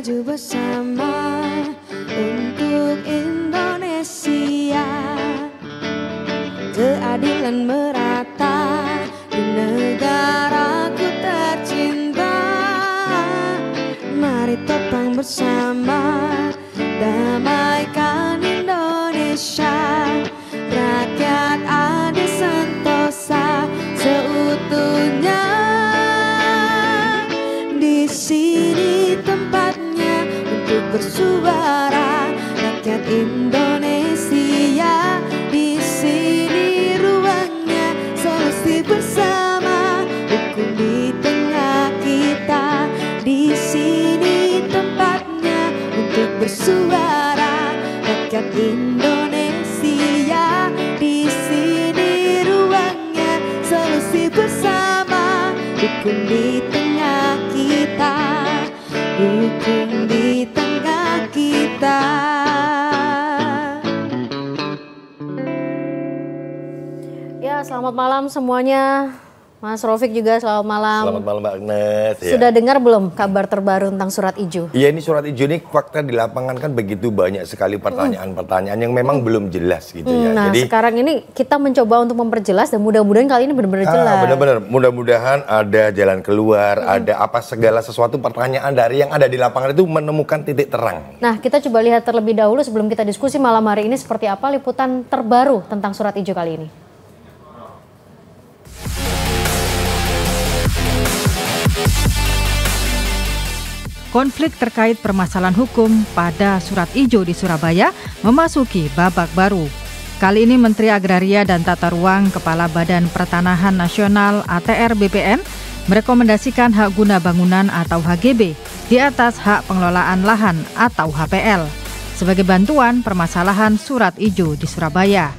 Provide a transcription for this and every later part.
maju bersama untuk Indonesia. Keadilan merata di negaraku tercinta. Mari topang bersama, damaikan Indonesia. Rakyat adil sentosa seutuhnya. Di sini tempatnya untuk bersuara, rakyat Indonesia. Di sini ruangnya, solusi bersama, hukum di tengah kita. Di sini tempatnya untuk bersuara, rakyat Indonesia. Di sini ruangnya, solusi bersama, hukum di tengah kita. Hukum di tengah kita. Ya, selamat malam semuanya. Mas Rofik juga selamat malam. Selamat malam Mbak Agnes. Sudah dengar belum kabar terbaru tentang surat ijo? Iya, ini surat ijo ini fakta di lapangan kan begitu banyak sekali pertanyaan-pertanyaan yang memang belum jelas gitu ya. Nah, jadi sekarang ini kita mencoba untuk memperjelas dan mudah-mudahan kali ini benar-benar jelas. Benar-benar, mudah-mudahan ada jalan keluar, ada apa segala sesuatu pertanyaan dari yang ada di lapangan itu menemukan titik terang. Nah, kita coba lihat terlebih dahulu sebelum kita diskusi malam hari ini seperti apa liputan terbaru tentang surat ijo kali ini. Konflik terkait permasalahan hukum pada surat ijo di Surabaya memasuki babak baru. Kali ini Menteri Agraria dan Tata Ruang Kepala Badan Pertanahan Nasional ATR BPN merekomendasikan hak guna bangunan atau HGB di atas hak pengelolaan lahan atau HPL sebagai bantuan permasalahan surat ijo di Surabaya.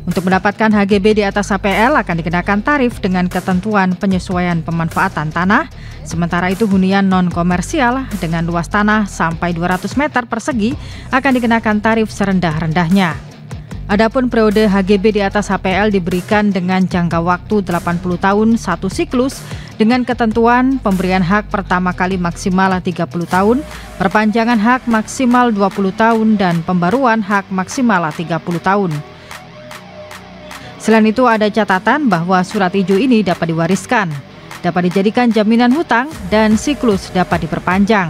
Untuk mendapatkan HGB di atas HPL akan dikenakan tarif dengan ketentuan penyesuaian pemanfaatan tanah. Sementara itu hunian non-komersial dengan luas tanah sampai 200 meter persegi akan dikenakan tarif serendah-rendahnya. Adapun periode HGB di atas HPL diberikan dengan jangka waktu 80 tahun satu siklus dengan ketentuan pemberian hak pertama kali maksimal 30 tahun, perpanjangan hak maksimal 20 tahun dan pembaruan hak maksimal 30 tahun. Selain itu ada catatan bahwa surat ijo ini dapat diwariskan, dapat dijadikan jaminan hutang dan siklus dapat diperpanjang.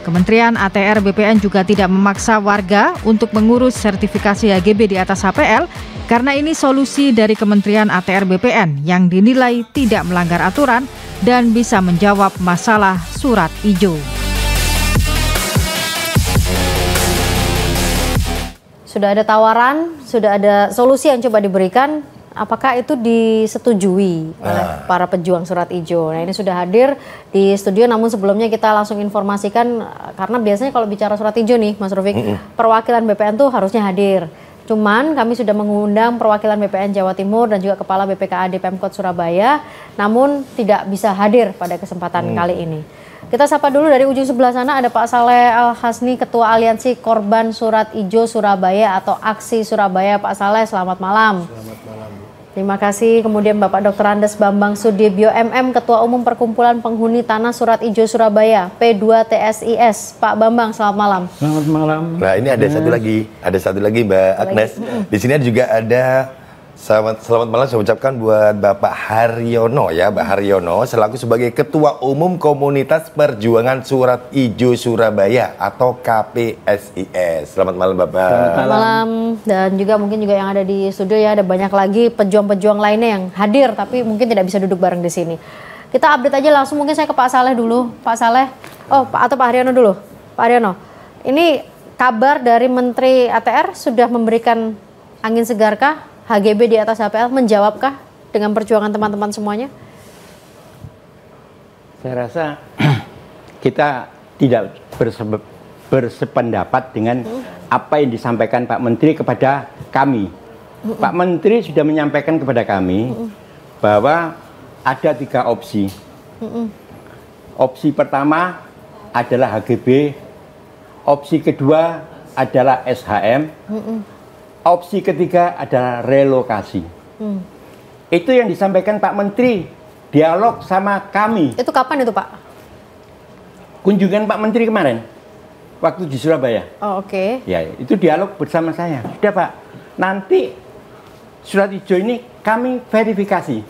Kementerian ATR BPN juga tidak memaksa warga untuk mengurus sertifikasi HGB di atas HPL karena ini solusi dari Kementerian ATR BPN yang dinilai tidak melanggar aturan dan bisa menjawab masalah surat ijo. Sudah ada tawaran, sudah ada solusi yang coba diberikan. Apakah itu disetujui oleh para pejuang surat ijo? Nah, ini sudah hadir di studio, namun sebelumnya kita langsung informasikan karena biasanya kalau bicara surat ijo nih, Mas Rofik, perwakilan BPN tuh harusnya hadir. Cuman kami sudah mengundang perwakilan BPN Jawa Timur dan juga Kepala BPKAD Pemkot Surabaya, namun tidak bisa hadir pada kesempatan kali ini. Kita sapa dulu dari ujung sebelah sana ada Pak Saleh Al-Hasni, Ketua Aliansi Korban Surat Ijo Surabaya atau Aksi Surabaya. Pak Saleh, selamat malam. Selamat malam. Terima kasih. Kemudian Bapak Dr. Andes Bambang Sudibyo MM, Ketua Umum Perkumpulan Penghuni Tanah Surat Ijo Surabaya, P2TSIS. Pak Bambang, selamat malam. Selamat malam. Nah, ini ada satu lagi Mbak Agnes. Di sini juga ada selamat malam saya ucapkan buat Bapak Haryono ya, Mbak Haryono selaku sebagai Ketua Umum Komunitas Perjuangan Surat Ijo Surabaya atau KPSIS. Selamat malam Bapak. Selamat malam. Dan juga mungkin juga yang ada di studio ya, ada banyak lagi pejuang-pejuang lainnya yang hadir tapi mungkin tidak bisa duduk bareng di sini. Kita update aja langsung, mungkin saya ke Pak Saleh dulu. Pak Saleh, atau Pak Haryono dulu. Pak Haryono, ini kabar dari Menteri ATR sudah memberikan angin segarkah? HGB di atas HPL menjawabkah dengan perjuangan teman-teman semuanya? Saya rasa kita tidak bersependapat dengan apa yang disampaikan Pak Menteri kepada kami. Pak Menteri sudah menyampaikan kepada kami bahwa ada 3 opsi. Opsi pertama adalah HGB, opsi kedua adalah SHM, opsi ketiga adalah relokasi. Itu yang disampaikan Pak Menteri, dialog sama kami. Itu kapan itu Pak? kunjungan Pak Menteri kemarin waktu di Surabaya. Oh, oke. Ya, itu dialog bersama saya. Sudah Pak, nanti surat hijau ini kami verifikasi.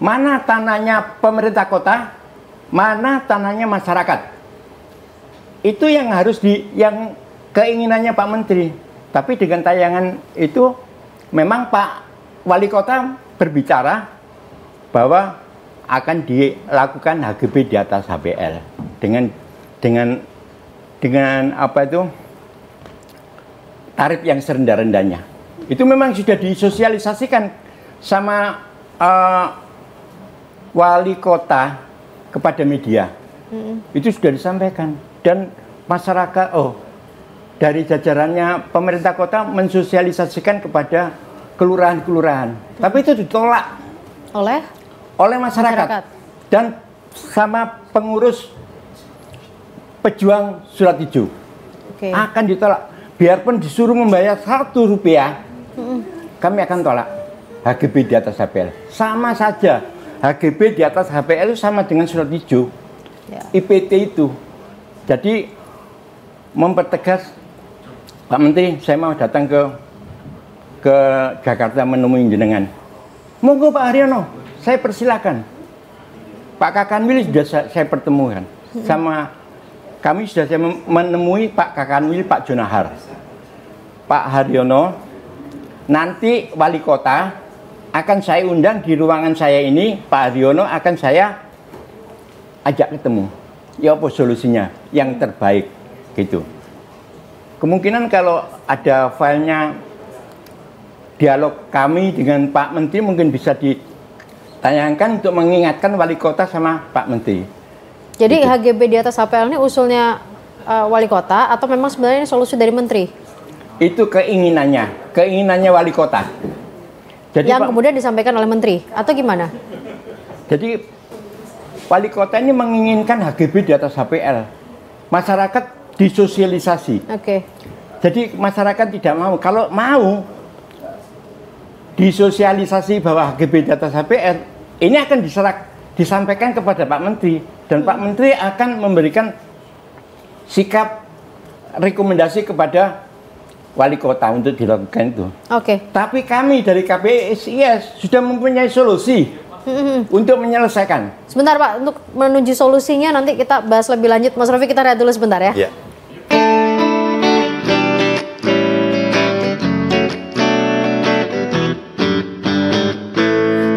Mana tanahnya pemerintah kota, mana tanahnya masyarakat. Itu yang harus yang keinginannya Pak Menteri. Tapi dengan tayangan itu memang Pak Wali Kota berbicara bahwa akan dilakukan HGB di atas HPL dengan apa itu tarif yang serendah-rendahnya. Itu memang sudah disosialisasikan sama Wali Kota kepada media. Itu sudah disampaikan dan masyarakat dari jajarannya pemerintah kota mensosialisasikan kepada kelurahan-kelurahan. Tapi itu ditolak oleh masyarakat dan sama pengurus pejuang surat hijau. Akan ditolak. Biarpun disuruh membayar Rp1, kami akan tolak HGB di atas HPL. Sama saja, HGB di atas HPL itu sama dengan surat hijau, IPT itu. Jadi mempertegas, Pak Menteri, saya mau datang ke Jakarta menemui jenengan. Monggo Pak Haryono, saya persilakan. Pak Kakanwil sudah saya pertemukan sama kami sudah saya menemui Pak Kakanwil, Pak Jonahar. Pak Haryono, nanti wali kota akan saya undang di ruangan saya ini, Pak Haryono akan saya ajak ketemu. Ya apa solusinya yang terbaik gitu. Kemungkinan kalau ada filenya dialog kami dengan Pak Menteri mungkin bisa ditayangkan untuk mengingatkan wali kota sama Pak Menteri. Jadi gitu. HGB di atas HPL ini usulnya wali kota atau memang sebenarnya ini solusi dari Menteri? Itu keinginannya wali kota. Jadi yang kemudian disampaikan oleh Menteri atau gimana? Jadi wali kota ini menginginkan HGB di atas HPL. Masyarakat disosialisasi. Jadi masyarakat tidak mau. Kalau mau disosialisasi bahwa HGB di atas HPL, ini akan disampaikan kepada Pak Menteri dan Pak Menteri akan memberikan sikap rekomendasi kepada wali kota untuk dilakukan itu. Tapi kami dari KPSIS sudah mempunyai solusi untuk menyelesaikan. Sebentar Pak, untuk menuju solusinya nanti kita bahas lebih lanjut. Mas Rofi, kita lihat dulu sebentar ya.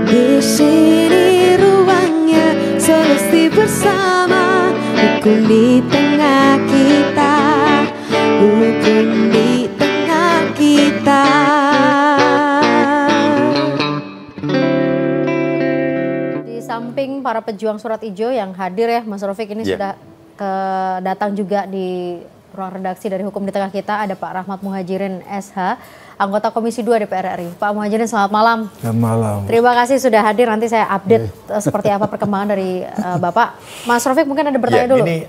Di sini ruangnya solusi bersama, hukum di tengah kita, hukum di tengah kita. Di samping para pejuang surat hijau yang hadir ya, Mas Rofiq ini sudah datang juga di ruang redaksi dari Hukum di Tengah Kita, ada Pak Rahmat Muhajirin SH, anggota Komisi 2 DPR RI. Pak Muhajirin, selamat malam. Selamat malam. Terima kasih sudah hadir. Nanti saya update seperti apa perkembangan dari Bapak. Mas Rofiq mungkin ada bertanya dulu. Ini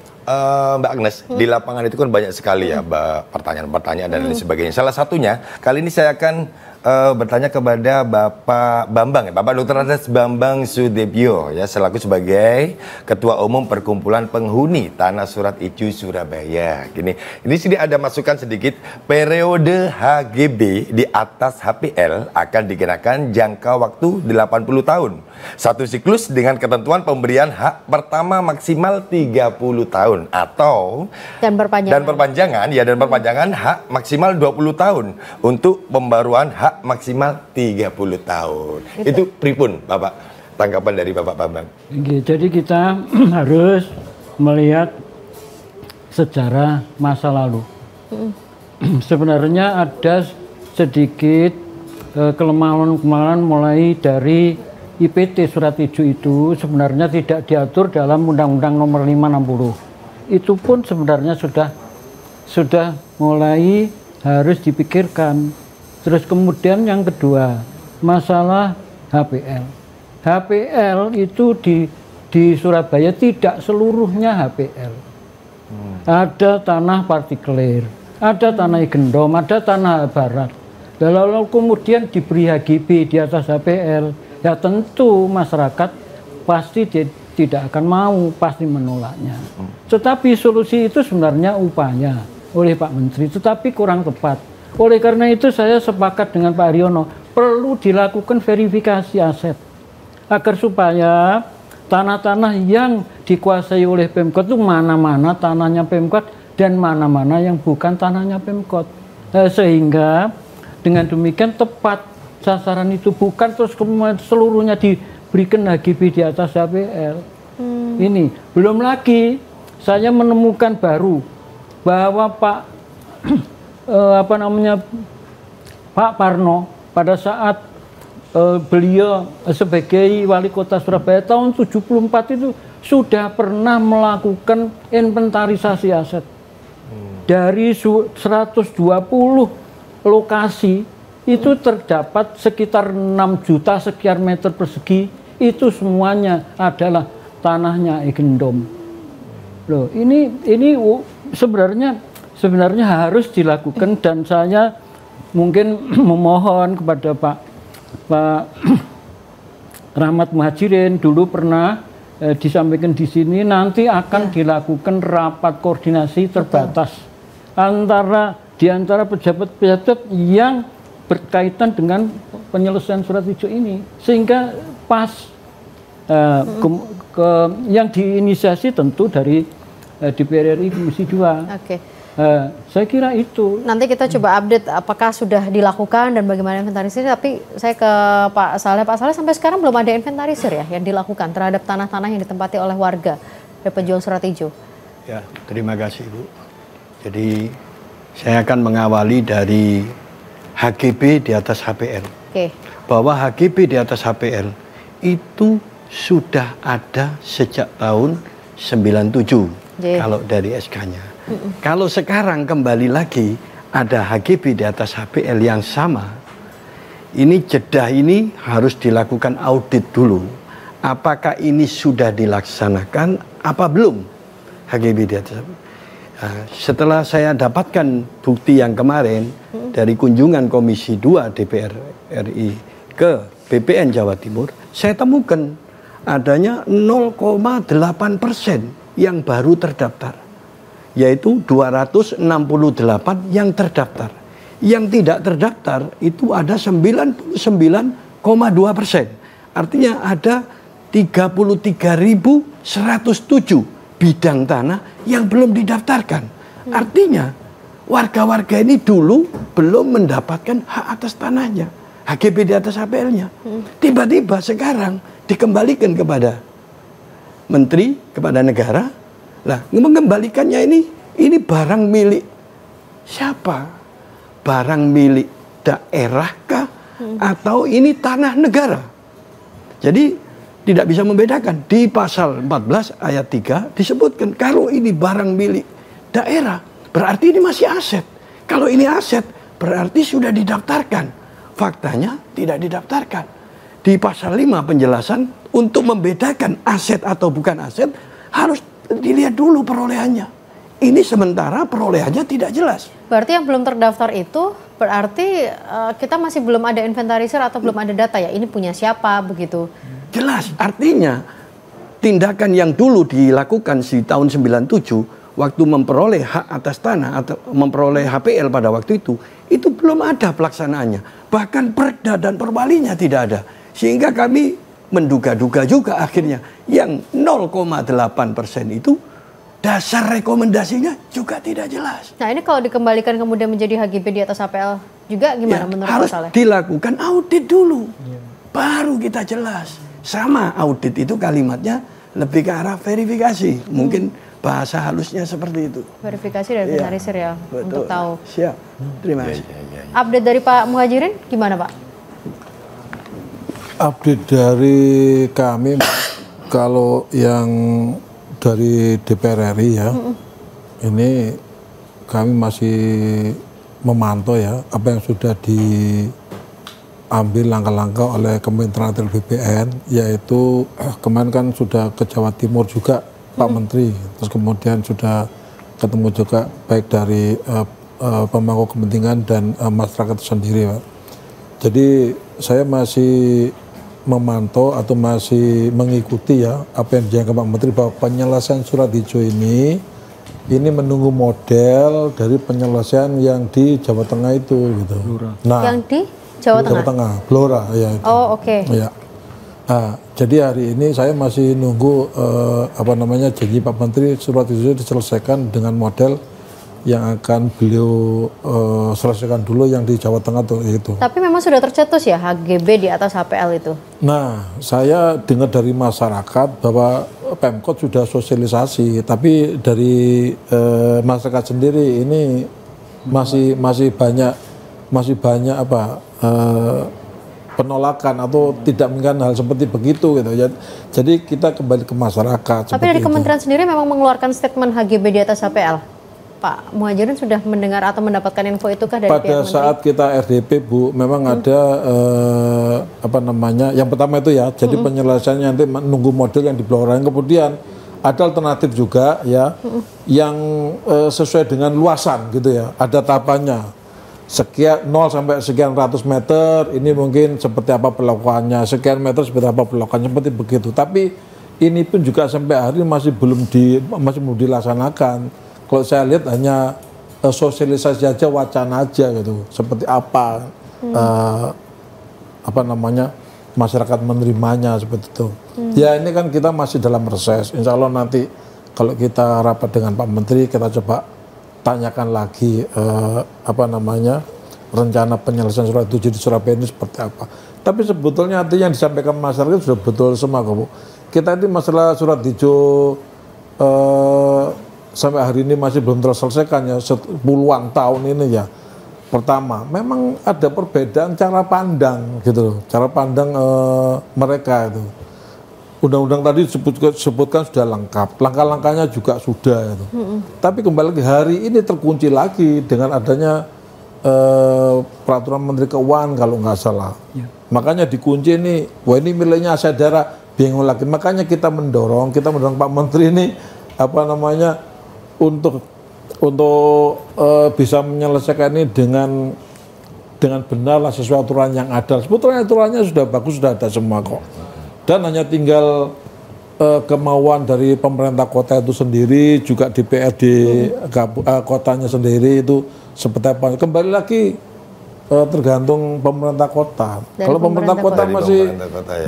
Mbak Agnes, di lapangan itu kan banyak sekali ya pertanyaan-pertanyaan dan lain sebagainya. Salah satunya, kali ini saya akan bertanya kepada Bapak Bambang, Bapak Dr. Andes Bambang Sudebyo, ya, selaku sebagai Ketua Umum Perkumpulan Penghuni Tanah Surat Hijau Surabaya. Ini sini ada masukan sedikit, periode HGB di atas HPL akan dikenakan jangka waktu 80 tahun. Satu siklus dengan ketentuan pemberian hak pertama maksimal 30 tahun atau dan perpanjangan hak maksimal 20 tahun untuk pembaruan hak maksimal 30 tahun. Itu pripun Bapak, tanggapan dari Bapak Bambang? Jadi kita harus melihat sejarah masa lalu. Sebenarnya ada sedikit kelemahan mulai dari IPT surat hijau itu sebenarnya tidak diatur dalam Undang-Undang Nomor 560. Itu pun sebenarnya sudah mulai harus dipikirkan. Terus kemudian yang kedua, masalah HPL. HPL itu di Surabaya tidak seluruhnya HPL. Ada tanah partikelir, ada tanah gendom, ada tanah barat. Lalu kemudian diberi HGB di atas HPL, ya tentu masyarakat pasti tidak akan mau, pasti menolaknya. Tetapi solusi itu sebenarnya upaya oleh Pak Menteri, tetapi kurang tepat. Oleh karena itu saya sepakat dengan Pak Haryono, perlu dilakukan verifikasi aset agar supaya tanah-tanah yang dikuasai oleh Pemkot itu mana-mana tanahnya Pemkot dan mana-mana yang bukan tanahnya Pemkot. Sehingga dengan demikian tepat sasaran itu, bukan terus kemudian seluruhnya diberikan HGB di atas HPL. Ini belum lagi saya menemukan baru bahwa Pak Pak Parno pada saat beliau sebagai wali kota Surabaya tahun 74 itu sudah pernah melakukan inventarisasi aset. Dari 120 lokasi itu terdapat sekitar 6 juta sekian meter persegi, itu semuanya adalah tanahnya Eigendom. Loh, ini sebenarnya harus dilakukan, dan saya mungkin memohon kepada Pak Rahmat Muhajirin, dulu pernah disampaikan di sini, nanti akan dilakukan rapat koordinasi terbatas di antara pejabat-pejabat yang berkaitan dengan penyelesaian surat hijau ini, sehingga pas yang diinisiasi tentu dari DPR RI Komisi 2. Oke. Saya kira itu. Nanti kita coba update apakah sudah dilakukan dan bagaimana inventarisir. Tapi saya ke Pak Saleh. Pak Saleh, sampai sekarang belum ada inventarisir ya yang dilakukan terhadap tanah-tanah yang ditempati oleh warga dari pejuang surat hijau. Ya, terima kasih Bu. Jadi saya akan mengawali dari HGB di atas HPL. Oke. Bahwa HGB di atas HPL itu sudah ada sejak tahun 97 kalau dari SK-nya. Kalau sekarang kembali lagi ada HGB di atas HPL yang sama, ini jeda ini harus dilakukan audit dulu. Apakah ini sudah dilaksanakan apa belum HGB di atas HPL? Setelah saya dapatkan bukti yang kemarin dari kunjungan Komisi 2 DPR RI ke BPN Jawa Timur, saya temukan adanya 0,8% yang baru terdaftar, yaitu 268 yang terdaftar. Yang tidak terdaftar itu ada 99,2%. Artinya ada 33.107 bidang tanah yang belum didaftarkan. Artinya warga-warga ini dulu belum mendapatkan hak atas tanahnya, HGB di atas HPL-nya. Tiba-tiba sekarang dikembalikan kepada menteri, kepada negara. Lah, mengembalikannya ini barang milik siapa? Barang milik daerah kah? Atau ini tanah negara? Jadi tidak bisa membedakan. Di pasal 14 ayat 3 disebutkan kalau ini barang milik daerah, berarti ini masih aset. Kalau ini aset, berarti sudah didaftarkan. Faktanya tidak didaftarkan. Di pasal 5 penjelasan untuk membedakan aset atau bukan aset harus dilihat dulu perolehannya. Ini sementara perolehannya tidak jelas. Berarti yang belum terdaftar itu berarti kita masih belum ada inventarisir atau belum ada data ya, ini punya siapa begitu. Jelas, artinya tindakan yang dulu dilakukan di tahun 97 waktu memperoleh hak atas tanah atau memperoleh HPL pada waktu itu belum ada pelaksanaannya. Bahkan perda dan perwalinya tidak ada. Sehingga kami menduga-duga juga akhirnya yang 0,8% itu dasar rekomendasinya juga tidak jelas. Nah, ini kalau dikembalikan kemudian menjadi HGB di atas HPL juga gimana menurut Pak Saleh? Harus dilakukan audit dulu. Baru kita jelas. Sama audit itu kalimatnya lebih ke arah verifikasi. Mungkin bahasa halusnya seperti itu. Verifikasi dan inventarisir ya, untuk tahu. Siap. Terima kasih. Update dari Pak Muhajirin gimana Pak? Update dari kami kalau yang dari DPR RI ya, ini kami masih memantau ya apa yang sudah diambil langkah-langkah oleh Kementerian BPN, yaitu kemarin kan sudah ke Jawa Timur juga Pak Menteri, terus kemudian sudah ketemu juga baik dari pemangku kepentingan dan masyarakat sendiri Pak. Jadi saya masih memantau atau masih mengikuti ya apa yang dijanjikan Pak Menteri bahwa penyelesaian surat hijau ini menunggu model dari penyelesaian yang di Jawa Tengah itu gitu. Nah, yang di Jawa Tengah? Blora ya. Itu. Oh oke. Ya. Nah, jadi hari ini saya masih nunggu janji Pak Menteri surat hijau diselesaikan dengan model yang akan beliau selesaikan dulu yang di Jawa Tengah tuh itu. Tapi memang sudah tercetus ya HGB di atas HPL itu? Nah, saya dengar dari masyarakat bahwa Pemkot sudah sosialisasi, tapi dari masyarakat sendiri ini masih banyak penolakan atau tidak menginginkan hal seperti begitu gitu ya. Jadi kita kembali ke masyarakat. Tapi dari Kementerian sendiri memang mengeluarkan statement HGB di atas HPL. Pak Muhajirin sudah mendengar atau mendapatkan info itu kah dari pihak Menteri? Pada saat kita RDP Bu, memang ada yang pertama itu ya, jadi penyelesaiannya nanti menunggu model yang di Blora. Kemudian ada alternatif juga ya, yang sesuai dengan luasan gitu ya, ada tahapannya. Sekian 0 sampai sekian ratus meter, ini mungkin seperti apa perlakuannya, sekian meter seperti apa perlakuannya, seperti begitu. Tapi ini pun juga sampai hari ini masih belum dilaksanakan. Kalau saya lihat hanya sosialisasi aja, wacana aja gitu, seperti apa masyarakat menerimanya seperti itu. Ya ini kan kita masih dalam reses. Insya Allah nanti kalau kita rapat dengan Pak Menteri, kita coba tanyakan lagi rencana penyelesaian surat hijau di Surabaya ini seperti apa. Tapi sebetulnya artinya yang disampaikan masyarakat sudah betul semua kok Bu. Kita ini masalah surat hijau sampai hari ini masih belum terselesaikan ya, puluhan tahun ini ya. Pertama, memang ada perbedaan cara pandang gitu, cara pandang mereka itu. Undang-undang tadi disebutkan sudah lengkap, langkah-langkahnya juga sudah itu. Tapi kembali lagi hari ini terkunci lagi dengan adanya peraturan Menteri Keuangan kalau nggak salah. Makanya dikunci ini, wah ini miliknya aset daerah, bingung lagi. Makanya kita mendorong Pak Menteri ini untuk bisa menyelesaikan ini dengan benar lah sesuai aturan yang ada. Sebetulnya aturannya sudah bagus, sudah ada semua kok. Dan hanya tinggal kemauan dari pemerintah kota itu sendiri, juga DPRD kotanya sendiri itu seperti apa. Kembali lagi tergantung pemerintah kota. Kalau pemerintah kota masih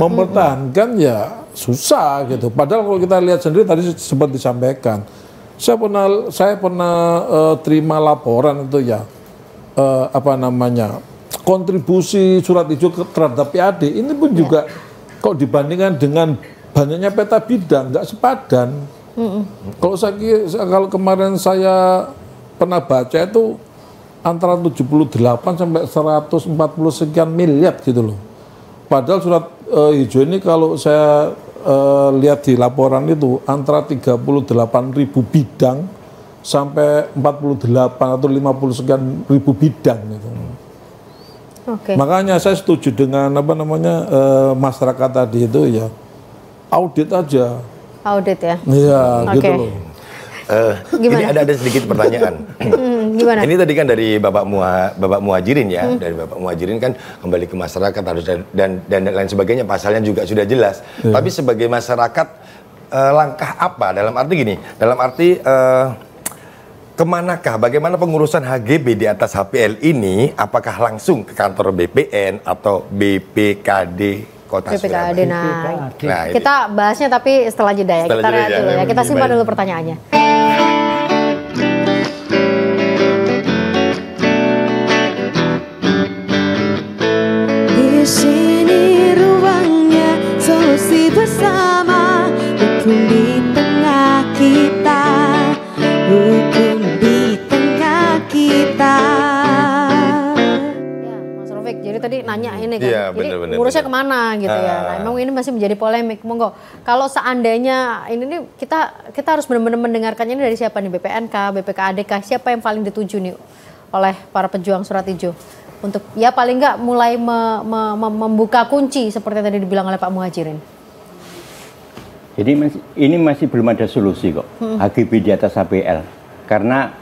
mempertahankan ya susah gitu. Padahal kalau kita lihat sendiri tadi sempat disampaikan. Saya pernah terima laporan itu ya, kontribusi surat hijau terhadap PAD ini pun juga kok dibandingkan dengan banyaknya peta bidang nggak sepadan. Kalau kemarin saya pernah baca itu antara 78 sampai 140 sekian miliar gitu loh. Padahal surat hijau ini kalau saya lihat di laporan itu antara 38.000 bidang sampai 48 atau 50 sekian ribu bidang gitu. Makanya saya setuju dengan masyarakat tadi itu ya, audit aja. Audit ya? Iya, gitu loh. Ini ada sedikit pertanyaan. Gimana? Ini tadi kan dari Bapak Muhajirin ya, dari Bapak Muhajirin kan kembali ke masyarakat harus dan lain sebagainya, pasalnya juga sudah jelas. Tapi sebagai masyarakat langkah apa? Dalam arti kemanakah? Bagaimana pengurusan HGB di atas HPL ini? Apakah langsung ke kantor BPN atau BPKD Kota BPKD. Surabaya? Nah, kita bahasnya tapi setelah jeda ya. Kita lihat dulu ya. Kita simpan dulu pertanyaannya. Di sini ruangnya solusi bersama, hukum di tengah kita, hukum di tengah kita. Jadi tadi nanya ini kan, ya, jadi ngurusnya kemana gitu ya. Nah, emang ini masih menjadi polemik. Monggo, kalau seandainya ini nih kita harus benar-benar mendengarkannya ini dari siapa nih, BPNK, BPKAD, siapa yang paling dituju nih oleh para pejuang surat hijau untuk ya paling nggak mulai membuka kunci seperti tadi dibilang oleh Pak Muhajirin. Jadi ini masih belum ada solusi kok, HGB di atas HPL, karena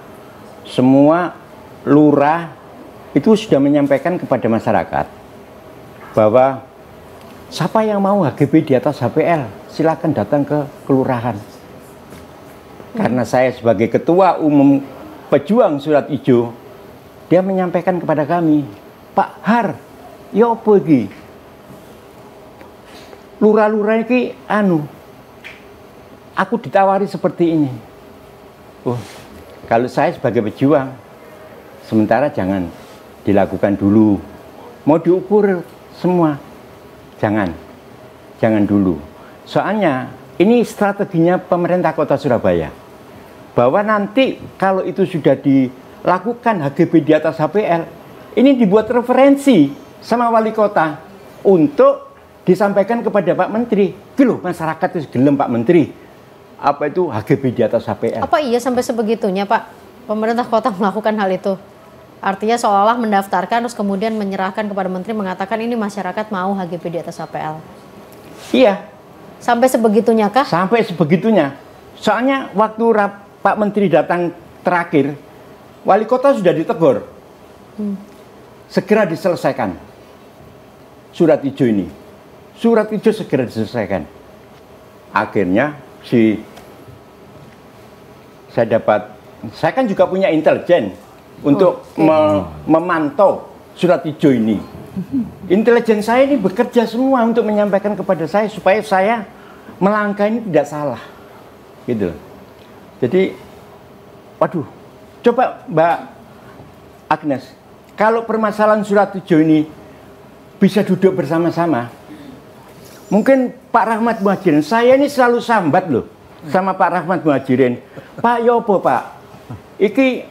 semua lurah itu sudah menyampaikan kepada masyarakat bahwa siapa yang mau HGB di atas HPL, silakan datang ke kelurahan. Karena saya sebagai ketua umum pejuang Surat Ijo, dia menyampaikan kepada kami, Pak Har, ya apa iki? Lurah-lurah iki aku ditawari seperti ini. Oh, kalau saya sebagai pejuang, sementara jangan dilakukan dulu. Mau diukur semua, jangan dulu. Soalnya ini strateginya pemerintah Kota Surabaya, bahwa nanti kalau itu sudah dilakukan HGB di atas HPL, ini dibuat referensi sama wali kota untuk disampaikan kepada Pak Menteri. Loh, masyarakat itu gelem Pak Menteri, apa itu HGB di atas HPL. Apa iya sampai sebegitunya Pak, pemerintah kota melakukan hal itu? Artinya seolah-olah mendaftarkan terus kemudian menyerahkan kepada menteri mengatakan ini masyarakat mau HGB di atas HPL. Iya. Sampai sebegitunya kah? Sampai sebegitunya. Soalnya waktu Pak Menteri datang terakhir, wali kota sudah ditegur. Segera diselesaikan Surat Ijo ini. Surat Ijo segera diselesaikan. Akhirnya saya kan juga punya intelijen untuk memantau Surat Ijo ini. Intelijen saya ini bekerja semua untuk menyampaikan kepada saya supaya saya melangkah ini tidak salah, gitu. Jadi, waduh, coba Mbak Agnes, kalau permasalahan Surat Ijo ini bisa duduk bersama-sama, mungkin Pak Rahmat Muhajirin, saya ini selalu sambat loh sama Pak Rahmat Muhajirin. Pak Yopo Pak, iki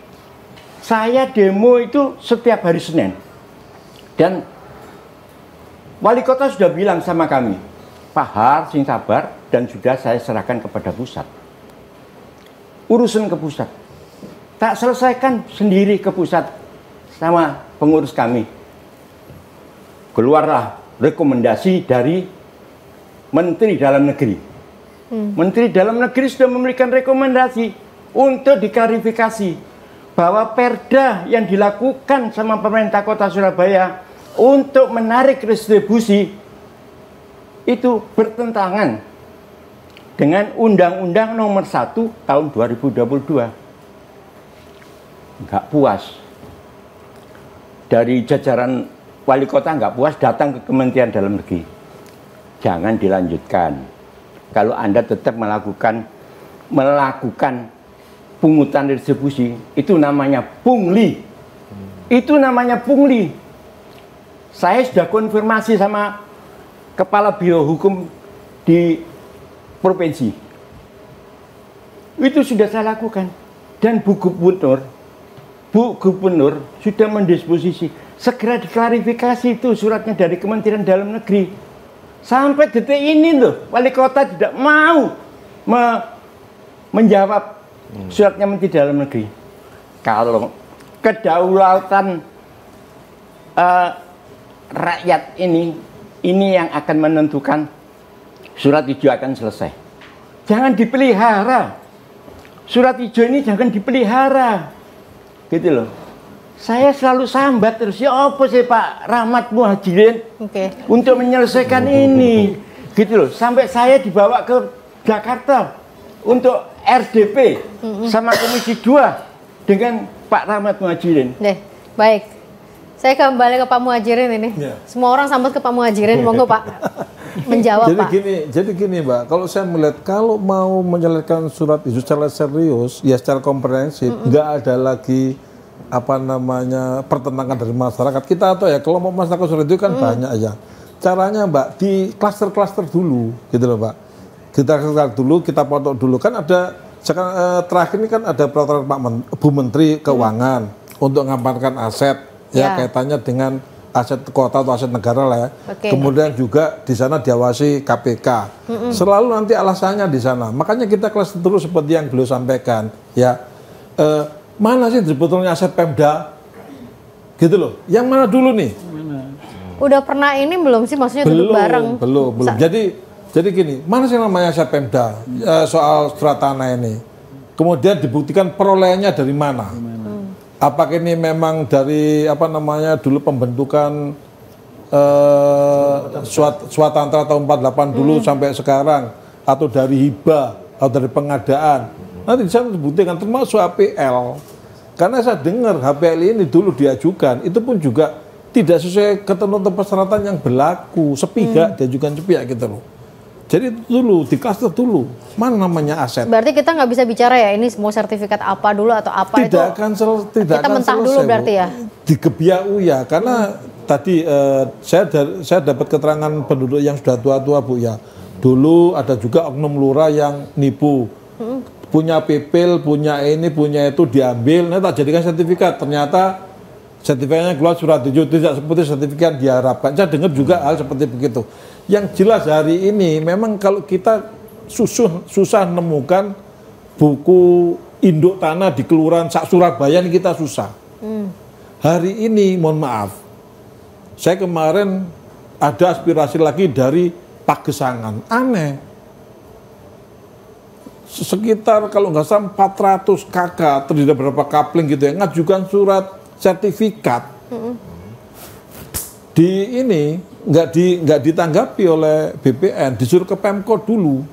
saya demo itu setiap hari Senin. Dan wali kota sudah bilang sama kami, Pak Har, sing sabar, dan sudah saya serahkan kepada pusat. Urusan ke pusat. Tak selesaikan sendiri ke pusat sama pengurus kami. Keluarlah rekomendasi dari Menteri Dalam Negeri. Menteri Dalam Negeri sudah memberikan rekomendasi untuk diklarifikasi bahwa perda yang dilakukan sama pemerintah Kota Surabaya untuk menarik retribusi itu bertentangan dengan Undang-Undang Nomor 1 Tahun 2022. Nggak puas. Dari jajaran wali kota nggak puas, datang ke Kementerian Dalam Negeri. Jangan dilanjutkan. Kalau Anda tetap melakukan pungutan retribusi, itu namanya pungli. Itu namanya pungli. Saya sudah konfirmasi sama Kepala Biro Hukum di provinsi. Itu sudah saya lakukan. Dan Bu Gubernur sudah mendisposisi. Segera diklarifikasi itu suratnya dari Kementerian Dalam Negeri. Sampai detik ini loh, wali kota tidak mau menjawab suratnya Menteri Dalam Negeri. Kalau kedaulatan rakyat ini yang akan menentukan Surat Ijo akan selesai. Jangan dipelihara. Surat Ijo ini jangan dipelihara. Gitu loh. Saya selalu sambat terus, ya apa sih Pak Rahmat Muhajirin untuk menyelesaikan ini. Gitu loh. Sampai saya dibawa ke Jakarta untuk RDP sama Komisi 2 dengan Pak Rahmat Muhajirin. Baik, saya kembali ke Pak Muhajirin ini. Semua orang sambat ke Pak Muhajirin, monggo Pak menjawab Pak. Jadi gini Mbak, kalau saya melihat kalau mau menyelesaikan Surat Ijo secara serius, ya secara komprehensif, nggak ada lagi pertentangan dari masyarakat. Kita tahu ya kelompok masyarakat Surat Ijo kan banyak ya. Caranya Mbak di klaster-klaster dulu, gitu loh Mbak. Kita dulu, kita potong dulu. Kan ada, terakhir ini kan ada peraturan Bu Menteri Keuangan untuk mengamankan aset, ya kaitannya dengan aset kota atau aset negara lah ya. Kemudian juga di sana diawasi KPK. Selalu nanti alasannya di sana. Makanya kita kelas dulu seperti yang beliau sampaikan, ya. Mana sih sebetulnya aset Pemda? Gitu loh. Yang mana dulu nih? Udah pernah ini belum sih, maksudnya duduk bareng? Belum. Jadi gini, mana sih namanya aset Pemda soal surat tanah ini? Kemudian dibuktikan perolehannya dari mana? Apakah ini memang dari dulu pembentukan Swatantra tahun 48 dulu sampai sekarang, atau dari hibah atau dari pengadaan, nanti saya sebutkan termasuk HPL. Karena saya dengar HPL ini dulu diajukan, itu pun juga tidak sesuai ketentuan persyaratan yang berlaku, sepihak diajukan sepihak gitu loh. Jadi itu dulu di cluster dulu mana namanya aset. Berarti kita nggak bisa bicara ya ini mau sertifikat apa dulu atau apa tidak itu. Akan tidak kita akan mentah selesai, dulu berarti Bu. ya. Di Kebiau ya, karena tadi saya dapat keterangan penduduk yang sudah tua-tua Bu ya. Dulu ada juga oknum lurah yang nipu. Punya pipil, punya ini, punya itu diambil, nah tak jadikan sertifikat. Ternyata sertifikatnya keluar surat ijo tidak seperti sertifikat diharapkan. Saya dengar juga hal seperti begitu. Yang jelas hari ini memang kalau kita susah menemukan buku induk tanah di kelurahan Surabaya ini kita susah. Hari ini mohon maaf, saya kemarin ada aspirasi lagi dari Pagesangan, aneh. Sekitar kalau nggak salah 400 kakak terdiri beberapa kapling gitu yang ngajukan surat sertifikat. Di ini nggak ditanggapi oleh BPN, disuruh ke Pemkot dulu.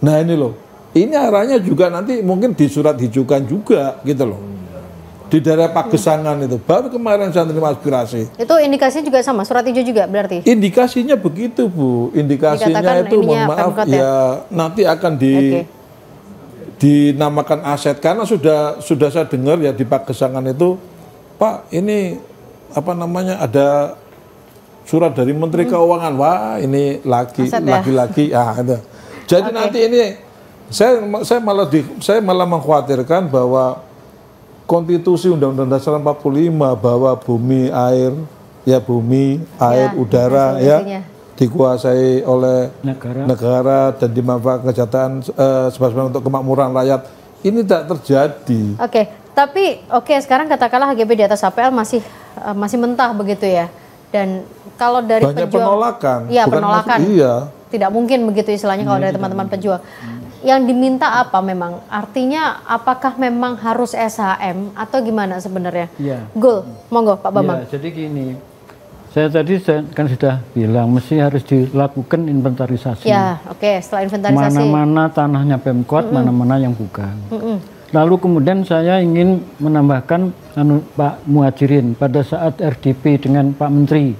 Nah ini loh, ini arahnya juga nanti mungkin di surat hijaukan juga gitu loh. Di daerah Pagesangan itu, baru kemarin saya terima aspirasi. Itu indikasinya juga sama, surat hijau juga berarti? Indikasinya begitu Bu, indikasinya dikatakan itu mohon maaf Pemkot ya nanti akan dinamakan aset, karena sudah saya dengar ya di Pagesangan itu, Pak ini apa namanya ada surat dari Menteri Keuangan, wah ini lagi-lagi ya itu. Jadi nanti ini saya malah mengkhawatirkan bahwa Konstitusi Undang-Undang Dasar 45 bahwa bumi, air, udara ya dikuasai oleh negara dan dimanfaatkan kejahatan sebagai untuk kemakmuran rakyat, ini tidak terjadi. Tapi sekarang katakanlah HGB di atas HPL masih mentah begitu ya. Dan kalau dari banyak penolakan. Iya, penolakan. Iya. Tidak mungkin begitu istilahnya kalau dari teman-teman pejuang. Yang diminta apa memang? Artinya apakah memang harus SHM atau gimana sebenarnya? Iya. Gul, monggo Pak Bambang. Ya, jadi gini. Saya tadi kan sudah bilang mesti harus dilakukan inventarisasi. Ya, setelah inventarisasi. Mana-mana tanahnya Pemkot, mana-mana yang bukan. Lalu kemudian saya ingin menambahkan Pak Muhajirin pada saat RDP dengan Pak Menteri.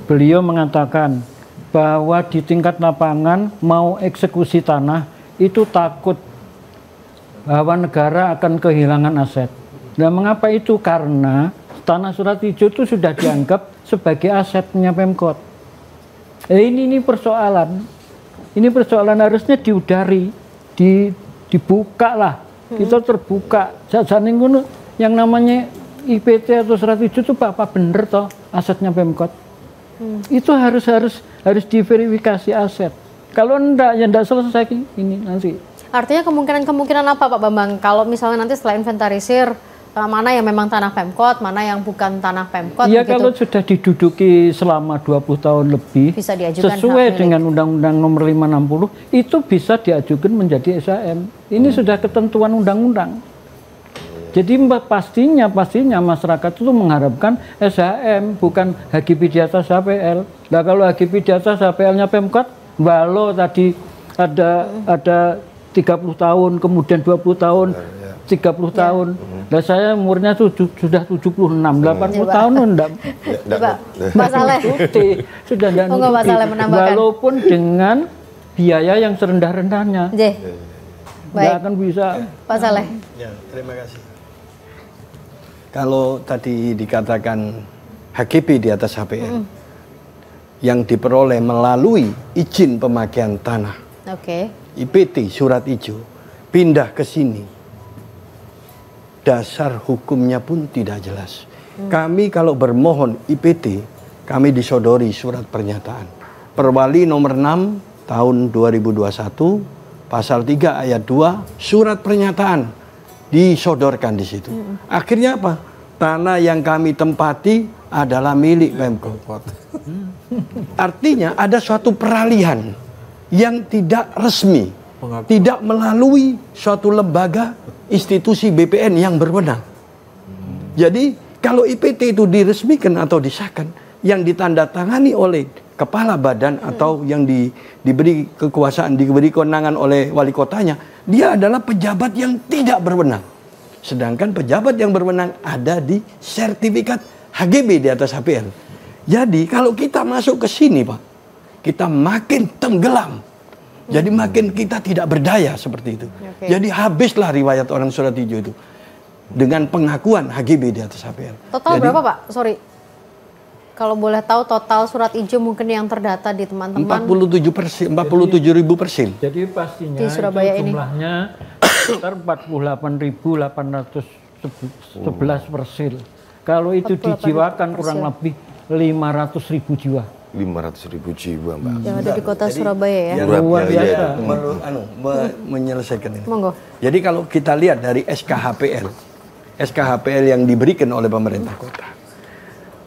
Beliau mengatakan bahwa di tingkat lapangan mau eksekusi tanah itu takut bahwa negara akan kehilangan aset. Nah, mengapa itu? Karena tanah surat hijau itu sudah dianggap sebagai asetnya Pemkot. Ini persoalan. Ini persoalan harusnya diudari, dibuka lah. Kita terbuka. Saat ngono yang namanya IPT atau surat hijau itu apa bener toh asetnya Pemkot. Itu harus diverifikasi aset. Kalau enggak selesai ini nanti. Artinya kemungkinan apa Pak Bambang? Kalau misalnya nanti setelah inventarisir mana yang memang tanah Pemkot, mana yang bukan tanah Pemkot? Iya, kalau sudah diduduki selama 20 tahun lebih, bisa diajukan sesuai dengan Undang-Undang Nomor 560, itu bisa diajukan menjadi SHM. Ini sudah ketentuan undang-undang. Jadi pastinya masyarakat itu mengharapkan SHM, bukan HGB di atas HPL. Nah, kalau HGB di atas HPL-nya Pemkot, walau tadi ada 30 tahun, kemudian 20 tahun, 30 tahun. Nah, saya umurnya sudah 76, 80 tahun enggak. Pak Saleh. Sudah enggak nutupi. Walaupun dengan biaya yang serendah-rendahnya. Enggak akan bisa. Pak Saleh. Ya, terima kasih. Kalau tadi dikatakan HGB di atas HPL yang diperoleh melalui izin pemakaian tanah, IPT surat hijau, pindah ke sini, dasar hukumnya pun tidak jelas. Kami kalau bermohon IPT, kami disodori surat pernyataan Perwali nomor 6 tahun 2021 pasal 3 ayat 2, surat pernyataan disodorkan di situ. Akhirnya apa? Tanah yang kami tempati adalah milik Pemkot. Artinya ada suatu peralihan yang tidak resmi, tidak melalui suatu lembaga institusi BPN yang berwenang. Jadi kalau IPT itu diresmikan atau disahkan, yang ditandatangani oleh kepala badan atau yang diberi kekuasaan, diberi kewenangan oleh wali kotanya, dia adalah pejabat yang tidak berwenang. Sedangkan pejabat yang berwenang ada di sertifikat HGB di atas HPL. Jadi kalau kita masuk ke sini, Pak, kita makin tenggelam. Jadi makin kita tidak berdaya seperti itu. Jadi habislah riwayat orang Surat Ijo itu dengan pengakuan HGB di atas HPL. Total berapa, Pak? Sorry. Kalau boleh tahu total Surat Ijo mungkin yang terdata di teman-teman. 47.000 persil. Jadi pastinya di Surabaya itu ini jumlahnya sekitar 48.811 persil. Kalau itu dijiwakan kurang lebih 500.000 jiwa. 500.000 jiwa, Mbak. Yang ada di kota Surabaya ya. Luar biasa. Menyelesaikan ini. Monggo. Jadi kalau kita lihat dari SKHPL yang diberikan oleh pemerintah kota,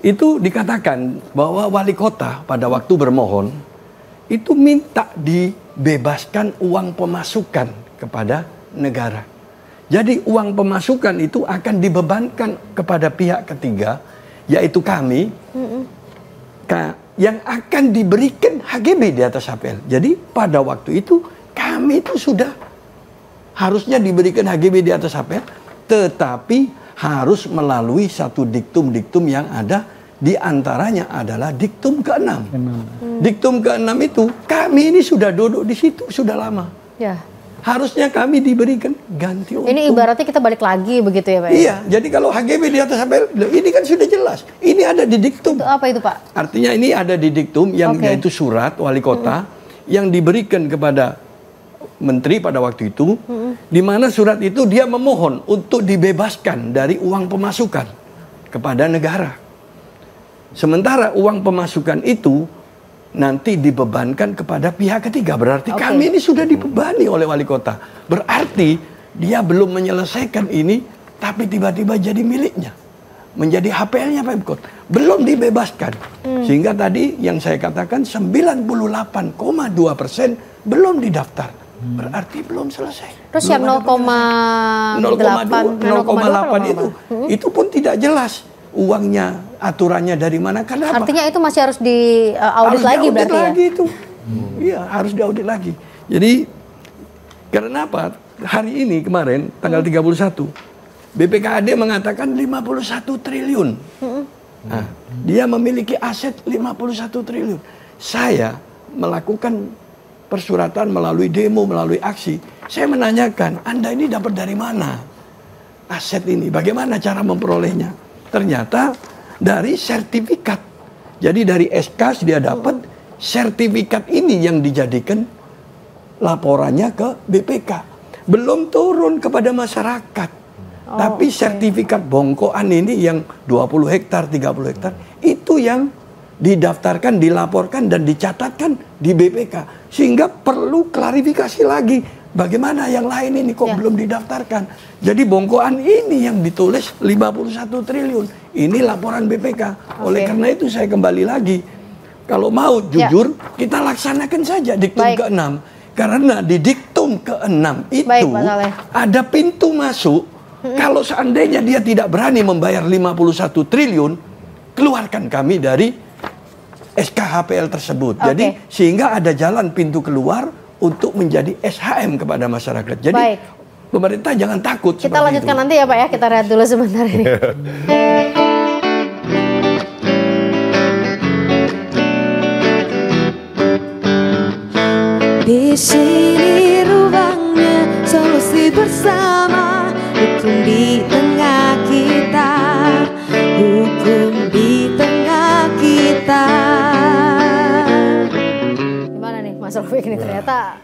itu dikatakan bahwa wali kota pada waktu bermohon itu minta dibebaskan uang pemasukan kepada negara. Jadi uang pemasukan itu akan dibebankan kepada pihak ketiga, yaitu kami, yang akan diberikan HGB di atas HPL. Jadi pada waktu itu kami itu sudah harusnya diberikan HGB di atas HPL, tetapi harus melalui satu diktum-diktum yang ada, di antaranya adalah diktum ke-6. Diktum ke-6 itu kami ini sudah duduk di situ sudah lama. Ya. Harusnya kami diberikan ganti untung. Ini ibaratnya kita balik lagi begitu ya, Pak? Iya, jadi kalau HGB di atas HPL, ini kan sudah jelas. Ini ada di diktum. Itu apa itu, Pak? Artinya ini ada di diktum yang yaitu surat wali kota yang diberikan kepada menteri pada waktu itu, di mana surat itu dia memohon untuk dibebaskan dari uang pemasukan kepada negara. Sementara uang pemasukan itu nanti dibebankan kepada pihak ketiga. Berarti kami ini sudah dibebani oleh wali kota. Berarti dia belum menyelesaikan ini, tapi tiba-tiba jadi miliknya. Menjadi HPL-nya Pemkot. Belum dibebaskan. Sehingga tadi yang saya katakan 98,2% belum didaftar. Berarti belum selesai. Terus yang 0,8 itu pun tidak jelas uangnya, aturannya dari mana, kenapa? Artinya itu masih harus diaudit lagi berarti lagi itu. Iya, harus diaudit lagi. Jadi karena apa? Hari ini kemarin tanggal 31 BPKAD mengatakan 51 triliun. Nah, dia memiliki aset 51 triliun. Saya melakukan persuratan melalui demo, melalui aksi. Saya menanyakan, Anda ini dapat dari mana aset ini? Bagaimana cara memperolehnya? Ternyata dari sertifikat. Jadi dari SK dia dapat sertifikat ini yang dijadikan laporannya ke BPK. Belum turun kepada masyarakat. Tapi sertifikat bongkoan ini yang 20 hektar, 30 hektar, itu yang didaftarkan, dilaporkan, dan dicatatkan di BPK. Sehingga perlu klarifikasi lagi. Bagaimana yang lain ini kok belum didaftarkan? Jadi bongkoan ini yang ditulis 51 triliun. Ini laporan BPK. Oleh karena itu saya kembali lagi. Kalau mau jujur, kita laksanakan saja diktum ke-6. Karena di diktum ke-6 itu ada pintu masuk. Kalau seandainya dia tidak berani membayar 51 triliun, keluarkan kami dari SKHPL tersebut. Jadi sehingga ada jalan pintu keluar untuk menjadi SHM kepada masyarakat. Jadi pemerintah jangan takut. Kita lanjutkan nanti ya Pak ya, kita lihat dulu sebentar ini. Di sini ruangnya solusi bersama, hukum di tengah kita, hukum di tengah kita. Mas Rofiq ini ternyata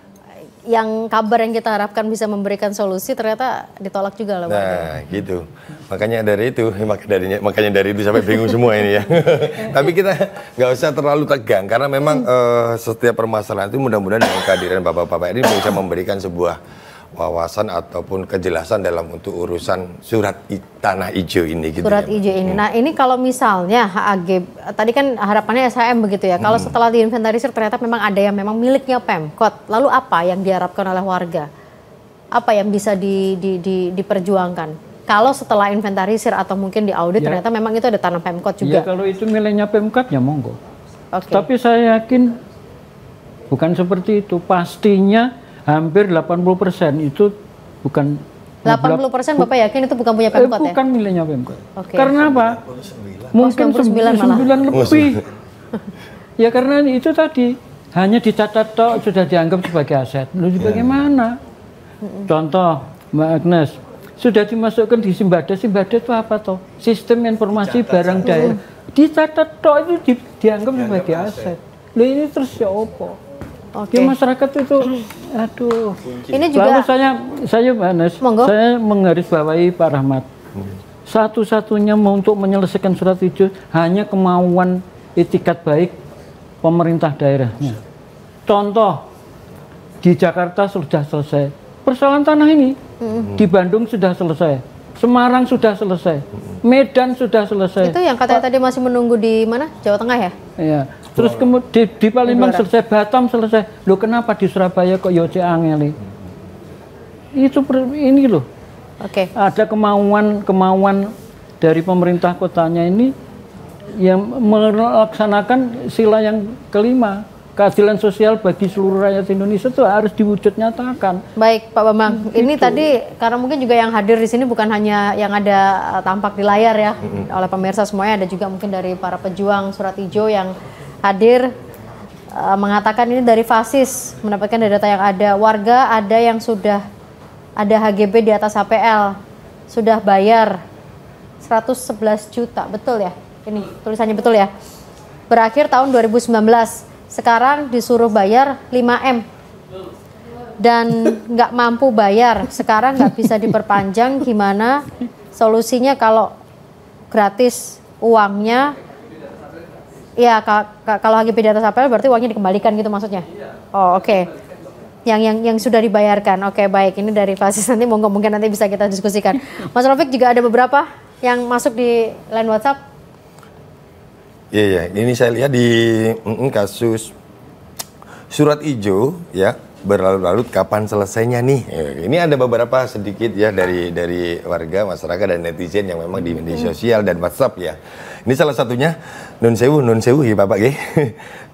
yang kabar yang kita harapkan bisa memberikan solusi ternyata ditolak juga loh. Nah gitu, makanya dari itu sampai bingung semua ini ya. Tapi kita nggak usah terlalu tegang karena memang setiap permasalahan itu mudah-mudahan dengan kehadiran bapak-bapak ini bisa memberikan sebuah wawasan ataupun kejelasan dalam untuk urusan surat tanah hijau ini gitu. Surat hijau ini. Nah, ini kalau misalnya HAG tadi kan harapannya SHM begitu ya. Kalau setelah diinventarisir ternyata memang ada yang memang miliknya Pemkot. Lalu apa yang diharapkan oleh warga? Apa yang bisa diperjuangkan? kalau setelah inventarisir atau mungkin di audit ternyata memang itu ada tanah Pemkot juga. Ya kalau itu miliknya Pemkot ya monggo. Oke. Tapi saya yakin bukan seperti itu. Pastinya hampir 80% itu bukan 80% Bapak yakin itu bukan punya Pemkot ya? Bukan miliknya Pemkot. Oke. Karena apa? Mungkin 99 lebih. Ya karena itu tadi hanya dicatat tok sudah dianggap sebagai aset. Lalu bagaimana? Contoh Mbak Agnes, sudah dimasukkan di Simbada. Simbada itu apa toh? Sistem informasi barang daerah. Dicatat tok itu dianggap sebagai aset. Loh ini terus ya apa? Ya masyarakat itu, aduh. Ini juga. Lalu saya Mbak Agnes, saya menggarisbawahi Pak Rahmat. Satu-satunya untuk menyelesaikan surat hijau hanya kemauan itikat baik pemerintah daerahnya. Contoh, di Jakarta sudah selesai persoalan tanah ini, di Bandung sudah selesai, Semarang sudah selesai, Medan sudah selesai. Itu yang katanya tadi masih menunggu di mana? Jawa Tengah ya? Iya. Terus kemudian di Palembang selesai, Batam selesai. Loh kenapa di Surabaya kok Yoce Angeli? Itu ini loh. Oke. Ada kemauan dari pemerintah kotanya ini yang melaksanakan sila yang kelima, keadilan sosial bagi seluruh rakyat Indonesia itu harus diwujud nyatakan. Baik Pak Bambang, ini tadi karena mungkin juga yang hadir di sini bukan hanya yang ada tampak di layar ya oleh pemirsa semuanya, ada juga mungkin dari para pejuang surat hijau yang hadir mengatakan ini dari Fasis mendapatkan data yang ada, warga ada yang sudah ada HGB di atas HPL, sudah bayar 111 juta, betul ya? Ini tulisannya betul ya? Berakhir tahun 2019, sekarang disuruh bayar 5M. Dan nggak mampu bayar, sekarang nggak bisa diperpanjang, gimana solusinya kalau gratis uangnya? Ya kalau HGB di atas HPL berarti uangnya dikembalikan gitu maksudnya? Oh oke. Yang sudah dibayarkan. Oke, baik. Ini dari Fasis, nanti mungkin nanti bisa kita diskusikan. Mas Rafiq, juga ada beberapa yang masuk di line WhatsApp. Iya, ini saya lihat di kasus surat hijau ya, berlarut-larut kapan selesainya nih. Ini ada beberapa sedikit ya dari warga, masyarakat dan netizen yang memang di media sosial dan WhatsApp ya. Ini salah satunya nun sewu ya Bapak ya.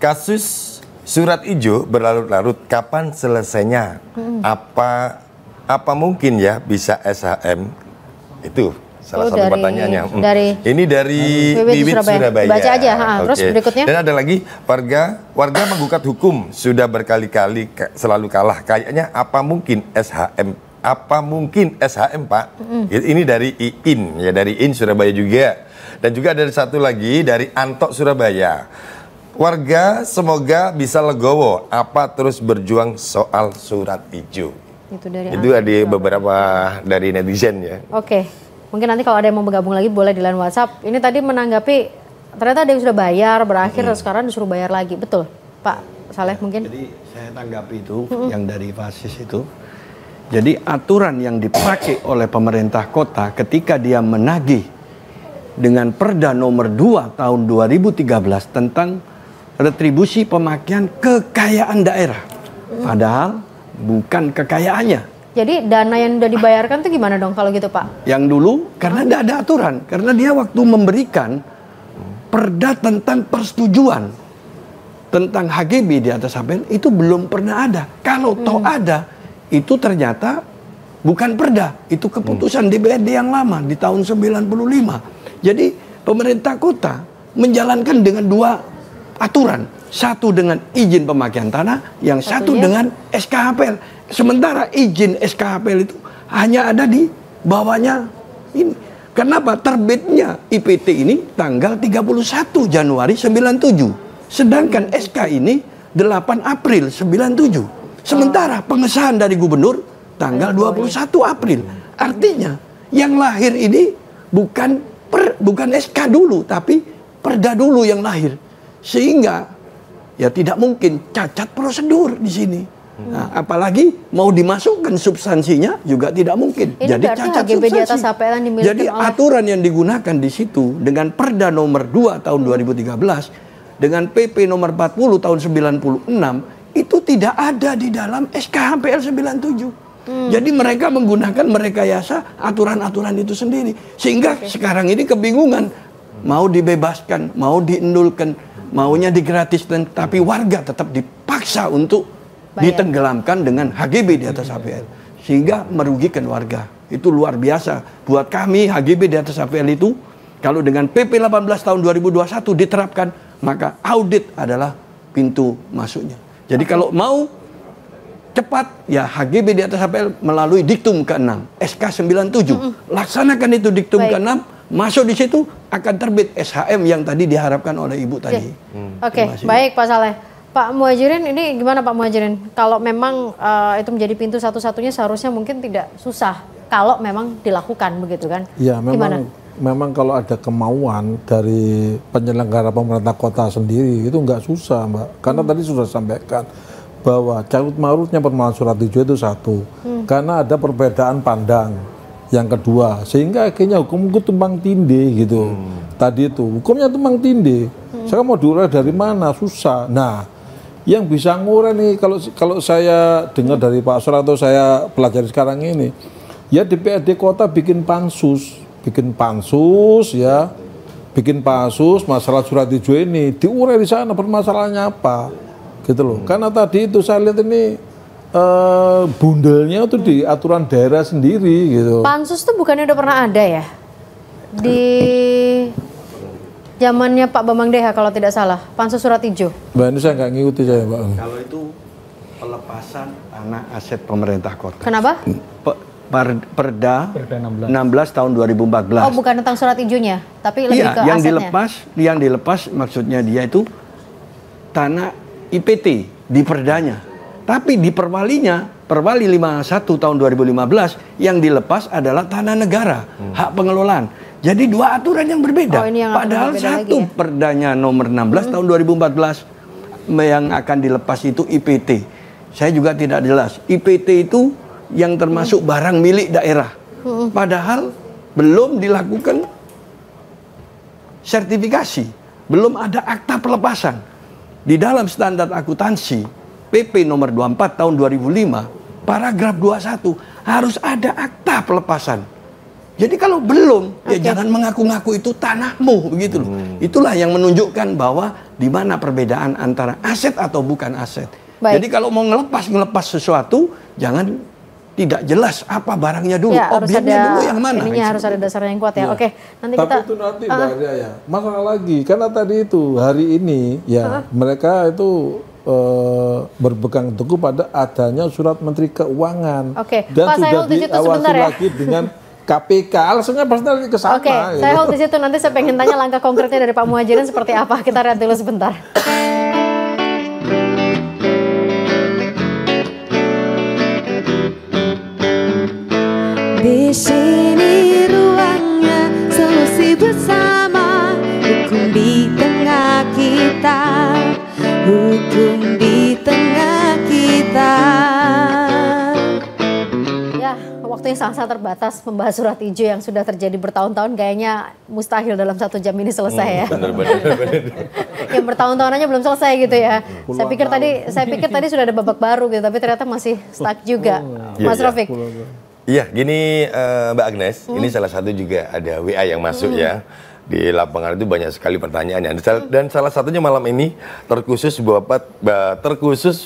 Kasus surat hijau berlarut-larut, kapan selesainya? Apa mungkin ya bisa SHM? Itu salah satu pertanyaannya. Ini dari Wiwit Surabaya. Baca aja. Terus berikutnya. Dan ada lagi, warga menggugat hukum sudah berkali-kali selalu kalah. Kayaknya apa mungkin SHM? Apa mungkin SHM Pak? Ini dari IIN ya, dari IIN Surabaya juga. Dan juga ada satu lagi dari Antok Surabaya. Warga semoga bisa legowo, apa terus berjuang soal surat hijau. Itu ada beberapa dari netizen ya. Oke, mungkin nanti kalau ada yang mau bergabung lagi boleh di line WhatsApp. Ini tadi menanggapi ternyata ada yang sudah bayar, berakhir sekarang disuruh bayar lagi, betul Pak Saleh mungkin? Jadi saya tanggapi itu yang dari Fasis itu. Jadi aturan yang dipakai oleh pemerintah kota ketika dia menagih dengan Perda nomor 2 tahun 2013 tentang retribusi pemakaian kekayaan daerah, padahal bukan kekayaannya. Jadi dana yang sudah dibayarkan itu gimana dong kalau gitu Pak? Yang dulu karena tidak ada aturan, karena dia waktu memberikan perda tentang persetujuan tentang HGB di atas HPL itu belum pernah ada. Kalau toh ada, itu ternyata bukan perda, itu keputusan DPRD yang lama di tahun 95. Jadi pemerintah kota menjalankan dengan dua aturan, satu dengan izin pemakaian tanah, yang satu dengan SKHPL. Sementara izin SKHPL itu hanya ada di bawahnya ini. Kenapa terbitnya IPT ini tanggal 31 Januari 97, sedangkan SK ini 8 April 97. Sementara pengesahan dari gubernur tanggal 21 April. Artinya yang lahir ini bukan SK dulu, tapi perda dulu yang lahir. Sehingga ya tidak mungkin cacat prosedur di sini. Nah, apalagi mau dimasukkan substansinya juga tidak mungkin. Ini jadi cacat HGB substansi. Di atas HPL yang dimiliki jadi aturan yang digunakan di situ dengan Perda nomor 2 tahun 2013 dengan PP nomor 40 tahun 96 itu tidak ada di dalam SKHPL 97. Jadi mereka menggunakan merekayasa aturan-aturan itu sendiri. Sehingga sekarang ini kebingungan. Mau dibebaskan, mau diendulkan, maunya digratiskan. Tapi warga tetap dipaksa untuk ditenggelamkan dengan HGB di atas APL. Sehingga merugikan warga. Itu luar biasa. Buat kami HGB di atas APL itu, kalau dengan PP 18 tahun 2021 diterapkan, maka audit adalah pintu masuknya. Jadi kalau mau cepat, ya HGB di atas APL melalui diktum ke-6, SK 97. Laksanakan itu diktum ke-6, masuk di situ akan terbit SHM yang tadi diharapkan oleh Ibu tadi. Oke, baik Pak Saleh. Pak Muhajirin, ini gimana Pak Muhajirin? Kalau memang itu menjadi pintu satu-satunya, seharusnya mungkin tidak susah kalau memang dilakukan begitu kan? Ya, memang kalau ada kemauan dari penyelenggara pemerintah kota sendiri itu nggak susah, Mbak. Karena tadi sudah sampaikan bahwa carut marutnya permasalahan surat hijau itu satu, karena ada perbedaan pandang. Yang kedua, sehingga akhirnya hukum itu tumpang tindih gitu. Tadi itu hukumnya tumpang tindih. Saya mau diurai dari mana? Susah. Nah, yang bisa ngurai nih, kalau saya dengar dari Pak Asror atau saya pelajari sekarang ini, ya DPRD kota bikin pansus ya, bikin pansus masalah surat hijau ini, diurai di sana permasalahannya apa, gitu loh. Karena tadi itu saya lihat ini bundelnya itu di aturan daerah sendiri gitu. Pansus tuh bukannya udah pernah ada ya? Di zamannya Pak Bambang Deha kalau tidak salah, pansus surat hijau. Mbak, ini saya nggak ngikuti saya, Mbak. Kalau itu pelepasan tanah aset pemerintah kota. Kenapa? Perda 16 tahun 2014. Oh, bukan tentang surat hijaunya, tapi lebih ke yang asetnya. yang dilepas maksudnya dia itu tanah IPT di perdanya. Tapi di Perwali 51 tahun 2015 yang dilepas adalah tanah negara, hak pengelolaan. Jadi dua aturan yang berbeda. Oh, ini yang Padahal berbeda satu lagi ya? perdanya nomor 16 tahun 2014 yang akan dilepas itu IPT. Saya juga tidak jelas. IPT itu yang termasuk barang milik daerah. Padahal belum dilakukan sertifikasi, belum ada akta pelepasan. Di dalam standar akuntansi PP nomor 24 tahun 2005 paragraf 21 harus ada akta pelepasan. Jadi kalau belum, ya jangan mengaku-ngaku itu tanahmu, begitu loh. Itulah yang menunjukkan bahwa di mana perbedaan antara aset atau bukan aset. Baik. Jadi kalau mau ngelepas sesuatu, jangan tidak jelas apa barangnya dulu, Ya, harus objeknya ada, dulu yang mana. ininya harus ada dasarnya yang kuat ya. Oke, nanti Tapi kita. itu nanti Mbak Arya ya, masalah lagi. Karena tadi itu hari ini ya mereka itu berpegang teguh pada adanya surat Menteri Keuangan. Oke, dan Pak, saya sudah hold di situ diawasi sebentar ya. lagi dengan KPK. Alasannya pasti nanti ke sana. Oke, gitu. saya hold di situ. Nanti saya pengen tanya langkah konkretnya dari Pak Muhajirin seperti apa. Kita lihat dulu sebentar. Di sini ruangnya solusi bersama, hukum di tengah kita, hukum di tengah kita. Ya, waktunya sangat terbatas membahas surat hijau yang sudah terjadi bertahun-tahun. Kayaknya mustahil dalam 1 jam ini selesai ya. Bener. Yang bertahun-tahun aja belum selesai gitu ya. Saya pikir tadi sudah ada babak baru gitu, tapi ternyata masih stuck juga. Mas Rafiq. Iya, gini Mbak Agnes, ini salah satu juga ada WA yang masuk ya. Di lapangan itu banyak sekali pertanyaannya. Dan salah satunya malam ini terkhusus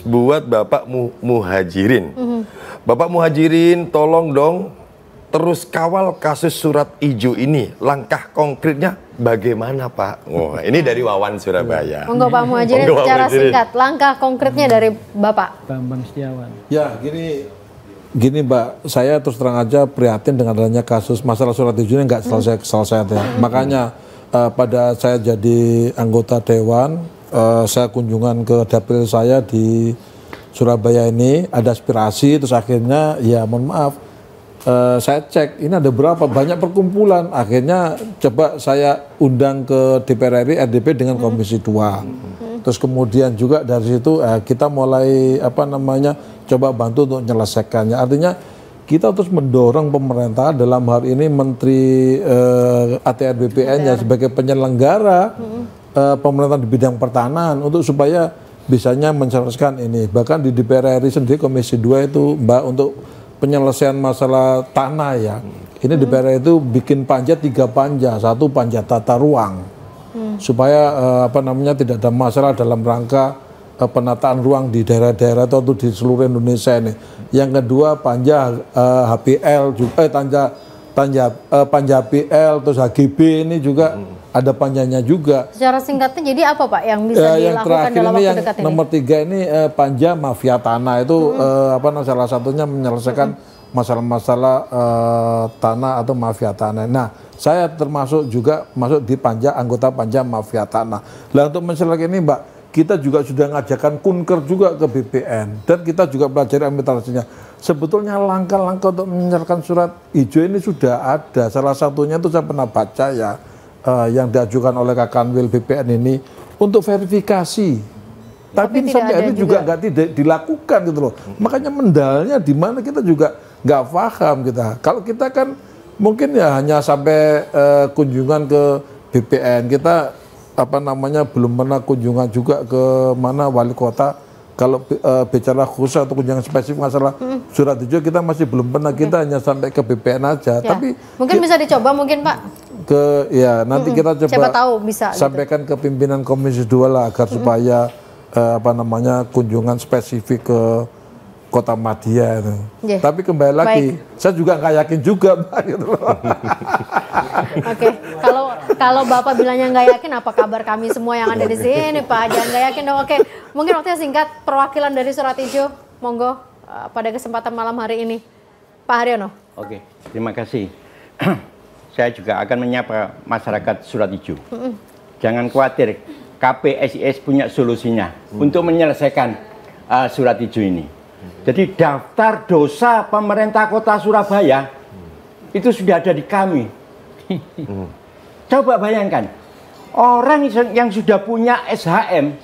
buat Bapak Muhajirin. Bapak Muhajirin, tolong dong terus kawal kasus surat hijau ini. Langkah konkretnya bagaimana, Pak? Wah, ini dari Wawan Surabaya. Monggo Pak Muhajirin Monggo, Pak secara Muhajirin. singkat, langkah konkretnya dari Bapak. Bambang Setiawan. Ya, gini Mbak, saya terus terang aja prihatin dengan adanya kasus masalah surat hijau ini nggak selesai ya. Makanya pada saya jadi anggota dewan, saya kunjungan ke dapil saya di Surabaya ini, ada aspirasi, terus akhirnya ya mohon maaf, saya cek ini ada berapa banyak perkumpulan, akhirnya coba saya undang ke DPR RI RDP dengan Komisi 2. Terus kemudian juga dari situ kita mulai coba bantu untuk menyelesaikannya. Artinya kita terus mendorong pemerintah dalam hal ini Menteri ATR BPN ya sebagai penyelenggara pemerintah di bidang pertanahan untuk supaya bisanya menyelesaikan ini. Bahkan di DPR RI sendiri Komisi 2 itu Mbak untuk penyelesaian masalah tanah ya. Ini DPR itu bikin panja 3 panja, 1 panja tata ruang supaya tidak ada masalah dalam rangka penataan ruang di daerah-daerah atau di seluruh Indonesia ini. Yang kedua panja HPL juga, panja HPL terus HGB ini juga ada panjanya juga. Secara singkatnya jadi apa Pak yang bisa dilakukan dalam waktu dekat ini? Nomor 3 ini panja mafia tanah itu salah satunya menyelesaikan masalah-masalah tanah atau mafia tanah. Nah, saya termasuk juga masuk di anggota panja mafia tanah. Nah, untuk menyelesaikan ini Mbak, kita juga sudah ngajakan kunker juga ke BPN dan kita juga pelajari administrasinya. Sebetulnya langkah-langkah untuk menyelesaikan surat hijau ini sudah ada. Salah satunya itu saya pernah baca ya, yang diajukan oleh Kak Kanwil BPN ini untuk verifikasi. Tapi sampai hari ini juga tidak dilakukan gitu loh. Makanya mendalnya di mana kita juga nggak paham kita. Kalau kita kan mungkin ya hanya sampai kunjungan ke BPN, kita belum pernah kunjungan juga ke mana wali kota. Kalau bicara khusus atau kunjungan spesifik masalah surat hijau kita masih belum pernah, kita hanya sampai ke BPN aja. Ya. Tapi mungkin bisa dicoba mungkin Pak. Nanti kita coba siapa tahu bisa sampaikan ke pimpinan Komisi 2 lah agar supaya kunjungan spesifik ke Kota Madia itu. Yeah. Tapi kembali lagi, saya juga nggak yakin juga Mbak gitu loh. Oke, kalau Bapak bilangnya nggak yakin, apa kabar kami semua yang ada di sini Pak? Jangan nggak yakin dong. Oke, mungkin waktunya singkat perwakilan dari Surat Hijau, monggo pada kesempatan malam hari ini, Pak Haryono. Oke, terima kasih. Saya juga akan menyapa masyarakat Surat Hijau. Jangan khawatir, KPSIS punya solusinya untuk menyelesaikan Surat Hijau ini. Jadi daftar dosa pemerintah kota Surabaya itu sudah ada di kami. Coba bayangkan, orang yang sudah punya SHM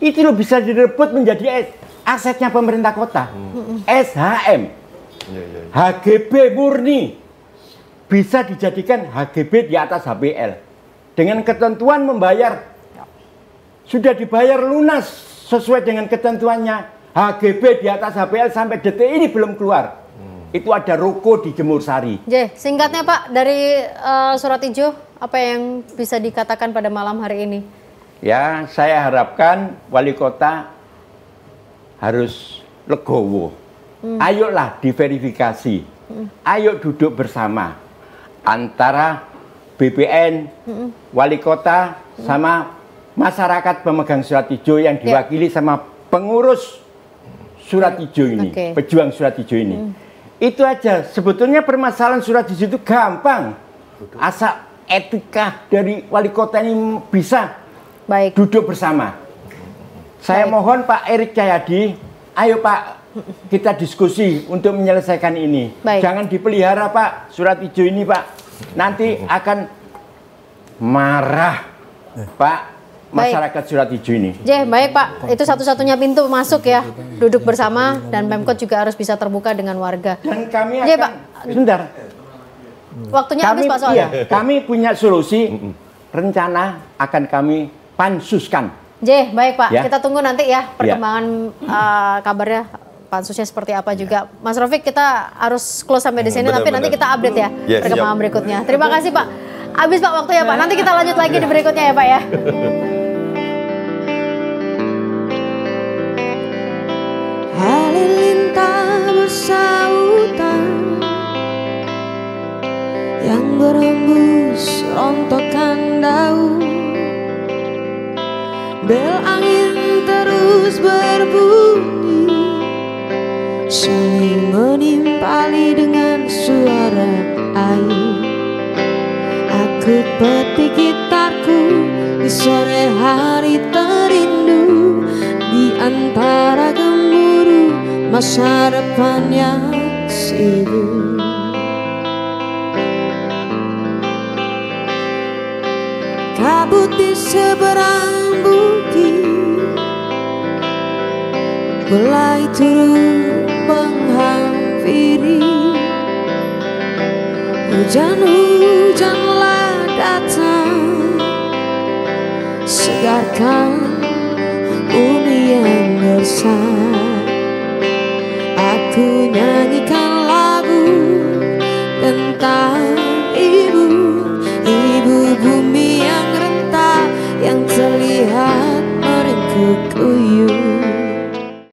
itu loh bisa direbut menjadi asetnya pemerintah kota. SHM, HGB murni bisa dijadikan HGB di atas HPL dengan ketentuan membayar, sudah dibayar lunas sesuai dengan ketentuannya. HGB di atas HPL sampai detik ini belum keluar. Itu ada ruko di Jemur Sari. Singkatnya Pak, dari Surat Hijau, apa yang bisa dikatakan pada malam hari ini? Ya, saya harapkan wali kota harus legowo. Ayolah diverifikasi. Ayo duduk bersama antara BPN, wali kota, sama masyarakat pemegang surat hijau yang diwakili sama pengurus surat hijau ini, pejuang surat hijau ini. Itu aja. Sebetulnya permasalahan surat hijau itu gampang. Asal etika dari wali kota ini bisa duduk bersama. Saya mohon Pak Erik Cahyadi, ayo Pak, kita diskusi untuk menyelesaikan ini. Jangan dipelihara Pak, surat hijau ini Pak. Nanti akan marah Pak masyarakat Surat Hijau ini. Baik Pak, itu satu-satunya pintu masuk ya, duduk bersama, dan Pemkot juga harus bisa terbuka dengan warga. Dan kami akan, Pak. Sebentar, waktunya habis Pak soalnya. Iya, kami punya solusi, rencana akan kami pansuskan. Baik Pak, ya. Kita tunggu nanti ya perkembangan kabarnya pansusnya seperti apa juga. Mas Rafiq, kita harus close sampai di sini, tapi nanti kita update ya perkembangan berikutnya. Terima kasih Pak. Habis Pak waktu ya Pak, nanti kita lanjut lagi di berikutnya ya Pak ya. Halilintar bersautan yang berembus rontokan daun, bel angin terus berbunyi, saling menimpali dengan suara air. Aku petik gitarku di sore hari terindu, di antara gemuruh masa depan yang sibuk. Kabut di seberang bukit mulai turun menghampiri, hujan-hujanlah datang, segarkan bumi yang gersang. Aku menyanyikan lagu tentang ibu, ibu bumi yang rentah, yang terlihat meringkuk kuyup.